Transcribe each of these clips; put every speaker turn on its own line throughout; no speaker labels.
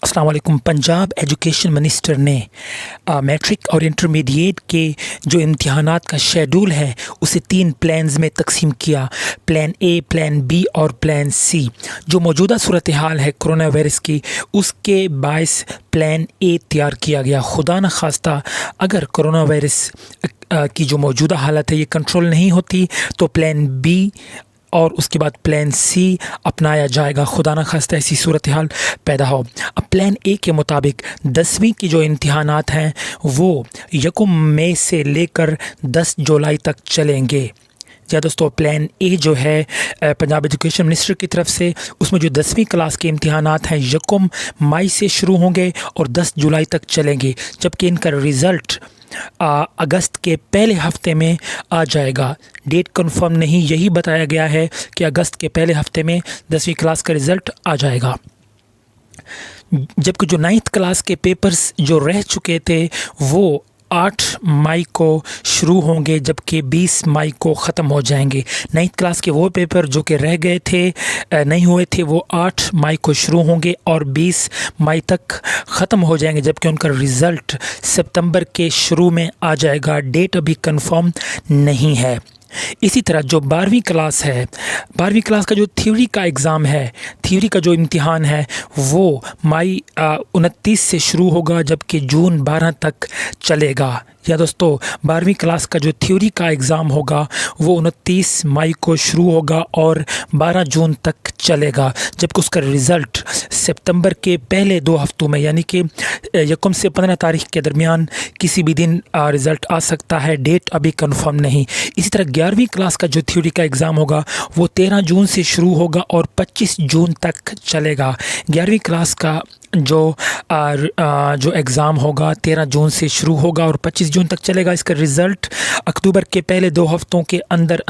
अस्सलाम वालेकुम। Punjab education minister ने मैट्रिक और इंटरमीडिएट के जो इम्तिहानात का शेड्यूल है उसे 3 प्लान्स में तकसीम किया। प्लान ए, प्लान बी और प्लान सी। जो मौजूदा सूरत हाल है कोरोना वायरस की, उसके बायस प्लान ए तैयार किया गया। खुदा न खास्ता अगर कोरोना वायरस की जो मौजूदा हालत है ये कंट्रोल नहीं होती तो प्लान बी और उसके बाद प्लान सी अपनाया जाएगा, खुदा न खास्ता ऐसी सूरत हाल पैदा हो। अब प्लान ए के मुताबिक 10वीं की जो इम्तिहानात हैं वो 1 मई से लेकर 10 जुलाई तक चलेंगे। या दोस्तों, प्लान ए जो है पंजाब एजुकेशन मिनिस्टर की तरफ से, उसमें जो 10वीं क्लास के इम्तिहानात हैं 1 मई से शुरू होंगे और 10 जुलाई तक चलेंगे, जबकि इनका रिज़ल्ट अगस्त के पहले हफ्ते में आ जाएगा। डेट कंफर्म नहीं, यही बताया गया है कि अगस्त के पहले हफ्ते में 10वीं क्लास का रिज़ल्ट आ जाएगा। जबकि जो 9th क्लास के पेपर्स जो रह चुके थे वो 8 मई को शुरू होंगे, जबकि 20 मई को ख़त्म हो जाएंगे। 9th क्लास के वो पेपर जो कि रह गए थे, नहीं हुए थे, वो 8 मई को शुरू होंगे और 20 मई तक ख़त्म हो जाएंगे, जबकि उनका रिज़ल्ट सितंबर के शुरू में आ जाएगा। डेट अभी कंफर्म नहीं है। इसी तरह जो 12वीं क्लास है, 12वीं क्लास का जो थ्योरी का एग्ज़ाम है, थ्योरी का जो इम्तिहान है वो मई 29 से शुरू होगा, जबकि जून 12 तक चलेगा। या दोस्तों, 12वीं क्लास का जो थ्योरी का एग्ज़ाम होगा वो 29 मई को शुरू होगा और 12 जून तक चलेगा, जबकि उसका रिज़ल्ट सितंबर के पहले 2 हफ्तों में यानी कि 1 से 15 तारीख के दरमियान किसी भी दिन रिज़ल्ट आ सकता है। डेट अभी कंफर्म नहीं। इसी तरह 11वीं क्लास का जो थ्योरी का एग्ज़ाम होगा वो 13 जून से शुरू होगा और 25 जून तक चलेगा। 11वीं क्लास का जो एग्ज़ाम होगा 13 जून से शुरू होगा और 25 जून तक चलेगा। इसका रिज़ल्ट अक्टूबर के पहले 2 हफ्तों के अंदर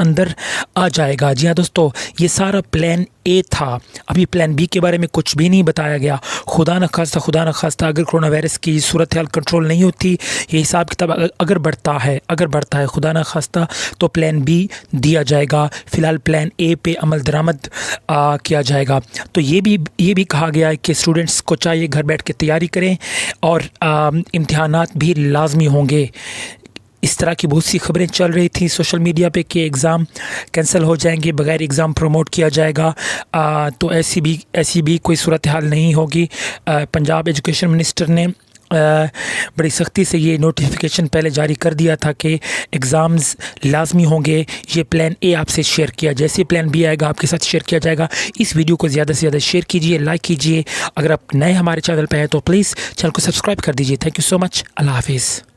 आ जाएगा। जी हाँ दोस्तों, ये सारा प्लान ए था। अभी प्लान बी के बारे में कुछ भी नहीं बताया गया। खुदा न खास्ता अगर कोरोना वायरस की सूरत हाल कंट्रोल नहीं होती, ये हिसाब किताब अगर बढ़ता है खुदा न खास्ता, तो प्लान बी दिया जाएगा। फ़िलहाल प्लान ए पे अमल दरामद किया जाएगा। तो ये भी कहा गया है कि स्टूडेंट्स को चाहिए घर बैठ के तैयारी करें और इम्तिहानात भी लाजमी होंगे। इस तरह की बहुत सी खबरें चल रही थी सोशल मीडिया पे कि एग्ज़ाम कैंसिल हो जाएंगे, बगैर एग्ज़ाम प्रमोट किया जाएगा। तो ऐसी भी कोई सूरत हाल नहीं होगी। पंजाब एजुकेशन मिनिस्टर ने बड़ी सख्ती से ये नोटिफिकेशन पहले जारी कर दिया था कि एग्ज़ाम्स लाजमी होंगे। ये प्लान ए आपसे शेयर किया, जैसे प्लान बी आएगा आपके साथ शेयर किया जाएगा। इस वीडियो को ज़्यादा से ज़्यादा शेयर कीजिए, लाइक कीजिए। अगर आप नए हमारे चैनल पर हैं तो प्लीज़ चैनल को सब्सक्राइब कर दीजिए। Thank you so much. Allah हाफिज़।